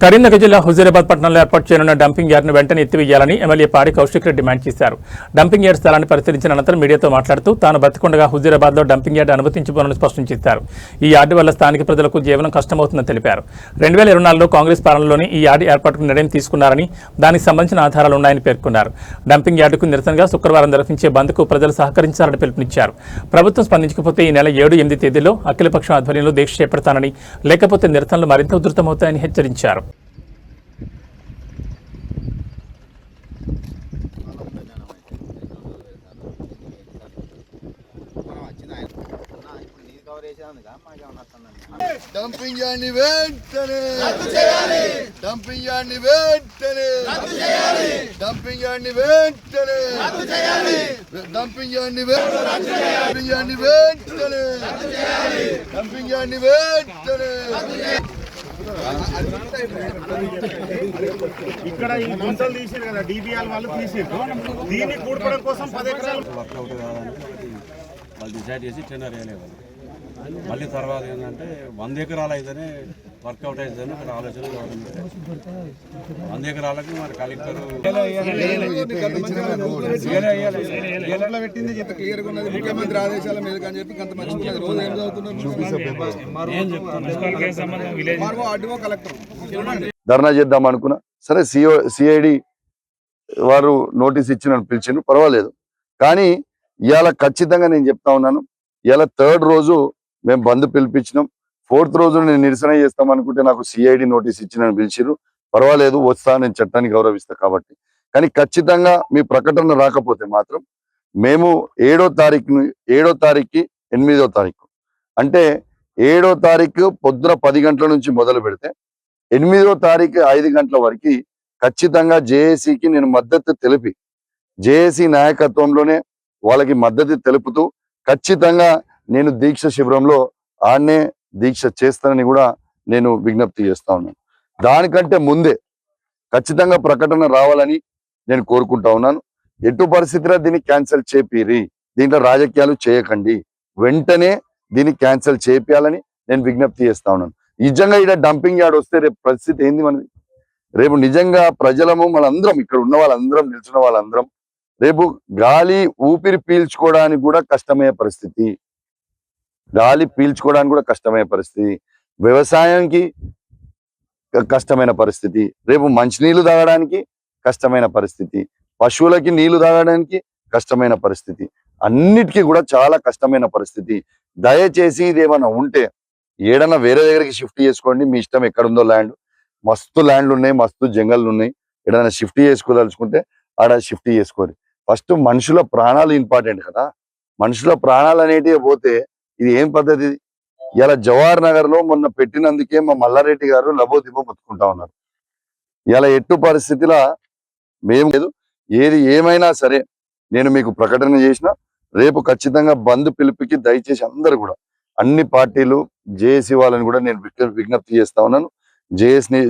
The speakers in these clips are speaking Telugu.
కరీంనగర్ జిల్లా హుజూరాబాద్ పట్టణంలో ఏర్పాటు చేయనున్న డంపింగ్ యార్డ్ను వెంటనే ఎత్తివేయాలని ఎమ్మెల్యే పాడి కౌశిక్ రెడ్డి డిమాండ్ చేశారు. డంపింగ్ యార్డ్ స్థలాన్ని పరిశీలించిన అనంతరం మీడియాతో మాట్లాడుతూ తాను బతికొండగా హుజూరాబాద్లో డంపింగ్ యార్డ్ అనుమతించబోనని స్పష్టం చేశారు. ఈ యార్డు వల్ల స్థానిక ప్రజలకు జీవనం కష్టమవుతుందని తెలిపారు. 2024లో కాంగ్రెస్ పాలనలోనే ఈ యార్డు ఏర్పాటుకు నిర్ణయం తీసుకున్నారని, దానికి సంబంధించిన ఆధారాలు ఉన్నాయని పేర్కొన్నారు. డంపింగ్ యార్డుకు నిరసనగా శుక్రవారం నిర్వహించే బంద్కు ప్రజలు సహకరించాలని పిలుపునిచ్చారు. ప్రభుత్వం స్పందించకపోతే ఈ నెల 7, 8 తేదీల్లో అఖిలపక్షం ఆధ్వర్యంలో దీక్ష చేపడతానని, లేకపోతే నిరసనలు మరింత ఉధృతమవుతాయని హెచ్చరించారు. డంపింగ్ యార్డ్ని వెంటనే రద్దు చేయాలి. డంపింగ్ యార్డ్ని వెంటనే రద్దు చేయాలి. డంపింగ్ యార్డ్ని వెంటనే రద్దు చేయాలి. డంపింగ్ యార్డ్ని డంపింగ్ యార్డ్ని వెంటనే రద్దు చేయాలి. డంపింగ్ యార్డ్ని వెంటనే ఇక్కడ ఈ గుంటలు తీసారు కదా, డిబిఆర్ వాళ్ళు తీసారు. దీన్ని కూడపడం కోసం 10 ఎకరాలు వర్కౌట్ కాదని వాళ్ళు డిసైడ్ చేసి టెండర్ వేయలేదు. మళ్ళీ తర్వాత ఏంటంటే 100 ఎకరాలు అయితేనే వర్కౌట్ అవుతుందని ఒక ఆలోచన గవర్నమెంట్. 100 ఎకరాలకి మరి కలెక్టర్ ముఖ్యమంత్రి ఆదేశాల మీద అని చెప్పి కొంత మంచి రోజు ఏం చదువుతున్నారు. ధర్నా చేద్దాం అనుకున్నా. సరే, సిఐడి వారు నోటీస్ ఇచ్చి నన్ను పిలిచిండ్రు, పర్వాలేదు. కానీ ఇవాళ ఖచ్చితంగా నేను చెప్తా ఉన్నాను, ఇవాళ 3rd రోజు మేము బంద్ పిలిపించినాం. 4th రోజు నేను నిరసన చేస్తాం అనుకుంటే నాకు సిఐడి నోటీస్ ఇచ్చి నన్ను పిలిచిర్రు. పర్వాలేదు, వస్తా, నేను చట్టాన్ని గౌరవిస్తా కాబట్టి. కానీ ఖచ్చితంగా మీ ప్రకటన రాకపోతే మాత్రం మేము 7వ తారీఖుకి 8వ తారీఖు అంటే 7వ తారీఖు పొద్దున 10 గంటల నుంచి మొదలు పెడితే 8వ తారీఖు 5 గంటల వరకు ఖచ్చితంగా జేఏసీకి నేను మద్దతు తెలిపి, జేఏసీ నాయకత్వంలోనే వాళ్ళకి మద్దతు తెలుపుతూ ఖచ్చితంగా నేను దీక్ష శిబిరంలో ఆడనే దీక్ష చేస్తానని కూడా నేను విజ్ఞప్తి చేస్తా ఉన్నాను. దానికంటే ముందే ఖచ్చితంగా ప్రకటన రావాలని నేను కోరుకుంటా ఉన్నాను. ఎటు పరిస్థితిలో దీన్ని క్యాన్సిల్ చేపిరి, దీంట్లో రాజకీయాలు చేయకండి, వెంటనే దీన్ని క్యాన్సిల్ చేపియాలని నేను విజ్ఞప్తి చేస్తా ఉన్నాను. నిజంగా ఇక్కడ డంపింగ్ యార్డ్ వస్తే రేపు పరిస్థితి ఏంది మనది? రేపు నిజంగా ప్రజలము మనందరం, ఇక్కడ ఉన్న వాళ్ళందరం, నిల్చున్న వాళ్ళందరం రేపు గాలి ఊపిరి పీల్చుకోవడానికి కూడా కష్టమయ్యే పరిస్థితి, వ్యవసాయానికి కష్టమైన పరిస్థితి, రేపు మంచినీళ్లు తాగడానికి కష్టమైన పరిస్థితి, పశువులకి నీళ్లు తాగడానికి కష్టమైన పరిస్థితి, అన్నిటికీ కూడా చాలా కష్టమైన పరిస్థితి. దయచేసి ఇది ఏమైనా ఉంటే ఏడన్నా వేరే దగ్గరికి షిఫ్ట్ చేసుకోండి. మీ ఇష్టం, ఎక్కడుందో ల్యాండ్, మస్తు ల్యాండ్లు ఉన్నాయి, మస్తు జంగళ్ళు ఉన్నాయి. ఏదైనా షిఫ్ట్ చేసుకోదలుచుకుంటే ఆడ షిఫ్ట్ చేసుకోరు. ఫస్ట్ మనుషుల ప్రాణాలు ఇంపార్టెంట్ కదా. మనుషుల ప్రాణాలు అనేటివి పోతే ఇది ఏం పద్ధతి? ఇలా జవహర్ నగర్ లో మొన్న పెట్టినందుకే మా మల్లారెడ్డి గారు లబోదిబో బతుకుంటా ఉన్నారు. ఇలా ఎట్టు పరిస్థితిలో మేము లేదు. ఏది ఏమైనా సరే నేను మీకు ప్రకటన చేసిన రేపు ఖచ్చితంగా బంద్ పిలుపుకి దయచేసి అందరు కూడా, అన్ని పార్టీలు, జేఏసీ వాళ్ళని కూడా నేను విజ్ఞప్తి చేస్తా ఉన్నాను.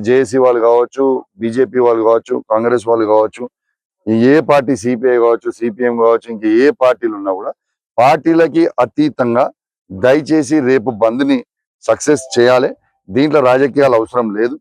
జేఏసీ వాళ్ళు కావచ్చు, బీజేపీ వాళ్ళు కావచ్చు, కాంగ్రెస్ వాళ్ళు కావచ్చు, ఏ పార్టీ, సిపిఐ కావచ్చు, సిపిఎం కావచ్చు, ఇంక ఏ పార్టీలు ఉన్నా కూడా పార్టీలకి అతీతంగా దయచేసి రేపు బంద్ ని సక్సెస్ చేయాలి. దీంట్లో రాజకీయాలు అవసరం లేదు.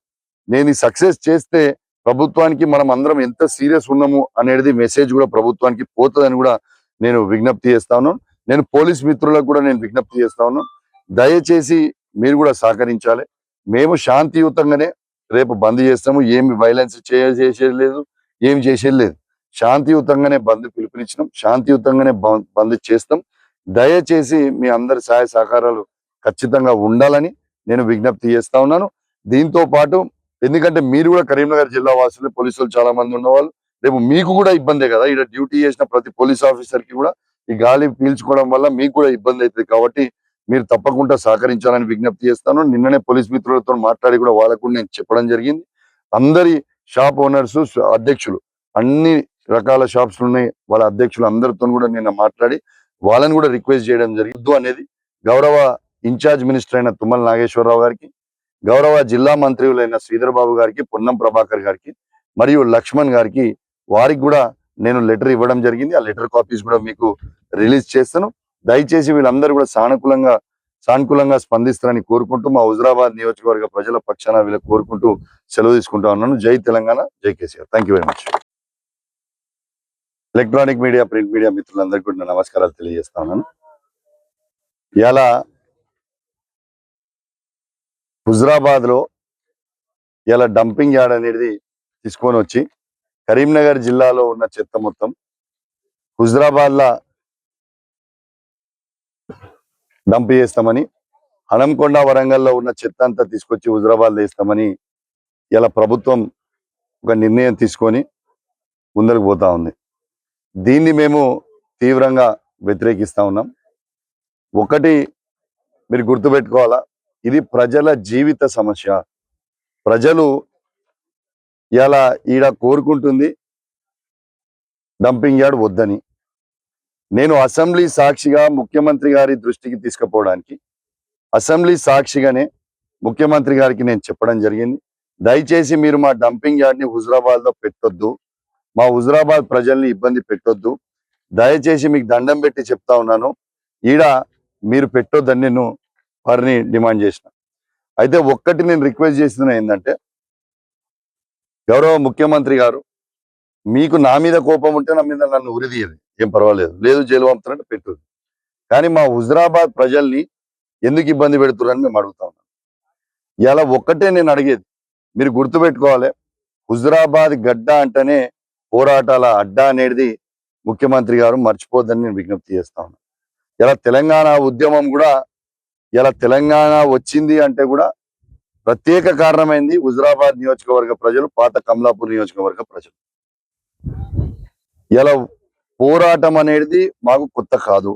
నేను ఈ సక్సెస్ చేస్తే ప్రభుత్వానికి మనం అందరం ఎంత సీరియస్ ఉన్నాము అనేది మెసేజ్ కూడా ప్రభుత్వానికి పోతుందని కూడా నేను విజ్ఞప్తి చేస్తా ఉన్నాను. నేను పోలీస్ మిత్రులకు కూడా నేను విజ్ఞప్తి చేస్తా ఉన్నాను, దయచేసి మీరు కూడా సహకరించాలి. మేము శాంతియుతంగానే రేపు బంద్ చేస్తాము. ఏమి వైలెన్స్ చేసేది లేదు, ఏమి చేసేది లేదు. శాంతియుతంగానే బంద్ పిలుపునిచ్చినాం, శాంతియుతంగానే బంద్ చేస్తాం. దయచేసి మీ అందరి సహాయ సహకారాలు ఖచ్చితంగా ఉండాలని నేను విజ్ఞప్తి చేస్తా ఉన్నాను. దీంతో పాటు ఎందుకంటే మీరు కూడా కరీంనగర్ జిల్లా వాసులు, పోలీసులు చాలా మంది ఉన్నవాళ్ళు, రేపు మీకు కూడా ఇబ్బందే కదా. ఇక్కడ డ్యూటీ చేసిన ప్రతి పోలీస్ ఆఫీసర్ కి కూడా ఈ గాలి పీల్చుకోవడం వల్ల మీకు కూడా ఇబ్బంది అవుతుంది. కాబట్టి మీరు తప్పకుండా సహకరించాలని విజ్ఞప్తి చేస్తాను. నిన్ననే పోలీస్ మిత్రులతో మాట్లాడి కూడా వాళ్ళకు నేను చెప్పడం జరిగింది. అందరి షాప్ ఓనర్స్, అధ్యక్షులు, అన్ని రకాల షాప్స్ ఉన్నాయి, వాళ్ళ అధ్యక్షులు అందరితో కూడా నిన్న మాట్లాడి వాళ్ళని కూడా రిక్వెస్ట్ చేయడం జరిగింది అనేది గౌరవ ఇన్ఛార్జ్ మినిస్టర్ అయిన తుమ్మల నాగేశ్వరరావు గారికి, గౌరవ జిల్లా మంత్రులైన శ్రీధర్ బాబు గారికి, పొన్నం ప్రభాకర్ గారికి మరియు లక్ష్మణ్ గారికి, వారికి కూడా నేను లెటర్ ఇవ్వడం జరిగింది. ఆ లెటర్ కాపీస్ కూడా మీకు రిలీజ్ చేస్తాను. దయచేసి వీళ్ళందరూ కూడా సానుకూలంగా సానుకూలంగా స్పందిస్తారని కోరుకుంటూ మా హుజరాబాద్ నియోజకవర్గ ప్రజల పక్షాన వీళ్ళకి కోరుకుంటూ సెలవు తీసుకుంటా ఉన్నాను. జై తెలంగాణ, జై KCR. Thank you very much. Electronic media, print media మిత్రులందరికీ కూడా నా నమస్కారాలు తెలియజేస్తా ఉన్నాను. ఇలా హుజరాబాద్ లో ఇలా డంపింగ్ యార్డ్ అనేది తీసుకొని వచ్చి కరీంనగర్ జిల్లాలో ఉన్న చెత్త మొత్తం హుజరాబాద్ లా డంప్ చేస్తామని, హనంకొండ వరంగల్లో ఉన్న చెత్త అంతా తీసుకొచ్చి హుజరాబాద్ వేస్తామని ఇలా ప్రభుత్వం ఒక నిర్ణయం తీసుకొని ముందరకు పోతా ఉంది. దీన్ని మేము తీవ్రంగా వ్యతిరేకిస్తా ఉన్నాం. ఒకటి మీరు గుర్తుపెట్టుకోవాలా, ఇది ప్రజల జీవిత సమస్య. ప్రజలు ఇలా ఈడ కోరుకుంటుంది డంపింగ్ యార్డ్ వద్దని. నేను అసెంబ్లీ సాక్షిగా ముఖ్యమంత్రి గారి దృష్టికి తీసుకుపోవడానికి అసెంబ్లీ సాక్షిగానే ముఖ్యమంత్రి గారికి నేను చెప్పడం జరిగింది. దయచేసి మీరు మా డంపింగ్ యార్డ్ ని హుజరాబాద్ లో పెట్టొద్దు, మా హుజరాబాద్ ప్రజల్ని ఇబ్బంది పెట్టొద్దు, దయచేసి మీకు దండం పెట్టి చెప్తా ఉన్నాను, ఈడ మీరు పెట్టొద్దని నేను వారిని డిమాండ్ చేసిన. అయితే ఒక్కటి నేను రిక్వెస్ట్ చేసిన ఏంటంటే, గౌరవ ముఖ్యమంత్రి గారు, మీకు నా మీద కోపం ఉంటే నా మీద నన్ను ఉరిదీయదు, ఏం పర్వాలేదు, లేదు జైలు పంపుతారంటే పెట్టు, కానీ మా హుజరాబాద్ ప్రజల్ని ఎందుకు ఇబ్బంది పెడుతున్నారని మేము అడుగుతా ఉన్నాం. ఇలా ఒక్కటే నేను అడిగేది, మీరు గుర్తుపెట్టుకోవాలి, హుజరాబాద్ గడ్డ అంటేనే పోరాటాల అడ్డా అనేది ముఖ్యమంత్రి గారు మర్చిపోద్దని నేను విజ్ఞప్తి చేస్తా ఉన్నాను. ఇలా తెలంగాణ ఉద్యమం కూడా, ఇలా తెలంగాణ వచ్చింది అంటే కూడా ప్రత్యేక కారణమైంది హుజరాబాద్ నియోజకవర్గ ప్రజలు, పాత కమలాపూర్ నియోజకవర్గ ప్రజలు. ఇలా పోరాటం అనేది మాకు కొత్త కాదు.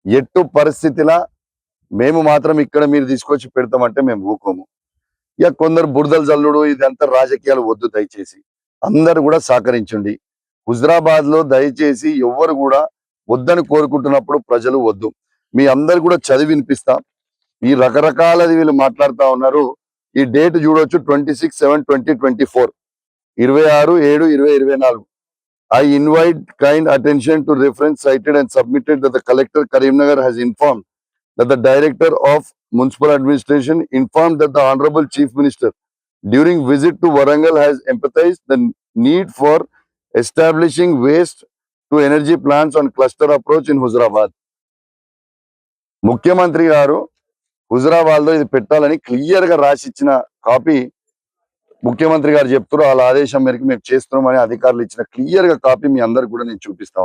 ఎట్టు పరిస్థితిలా మేము మాత్రం ఇక్కడ మీరు తీసుకొచ్చి పెడతామంటే మేము ఊకోము. ఇక కొందరు బురదలు జల్లుడు ఇదంతా రాజకీయాలు వద్దు, దయచేసి అందరు కూడా సహకరించండి. హుజరాబాద్ లో దయచేసి ఎవ్వరు కూడా వద్దని కోరుకుంటున్నప్పుడు ప్రజలు వద్దు. మీ అందరు కూడా చదివి వినిపిస్తా. ఈ రకరకాలది వీళ్ళు మాట్లాడుతా ఉన్నారు. ఈ డేట్ చూడొచ్చు, 26/7/2024, 26/7/2024. I invite kind attention to reference cited and submitted that the collector Karimnagar has informed that the director of municipal administration informed that the honorable chief minister during visit to Warangal has empathized the need for establishing waste to energy plants on cluster approach in Huzurabad. ముఖ్యమంత్రి గారు హుజరాబాద్ లో ఇది పెట్టాలని క్లియర్ గా రాసి ఇచ్చిన కాపీ ముఖ్యమంత్రి గారు చెప్తారు, వాళ్ళ ఆదేశం మేరకు మేము చేస్తున్నామని అధికారులు ఇచ్చిన క్లియర్ గా కాపీ మీ అందరికి కూడా నేను చూపిస్తా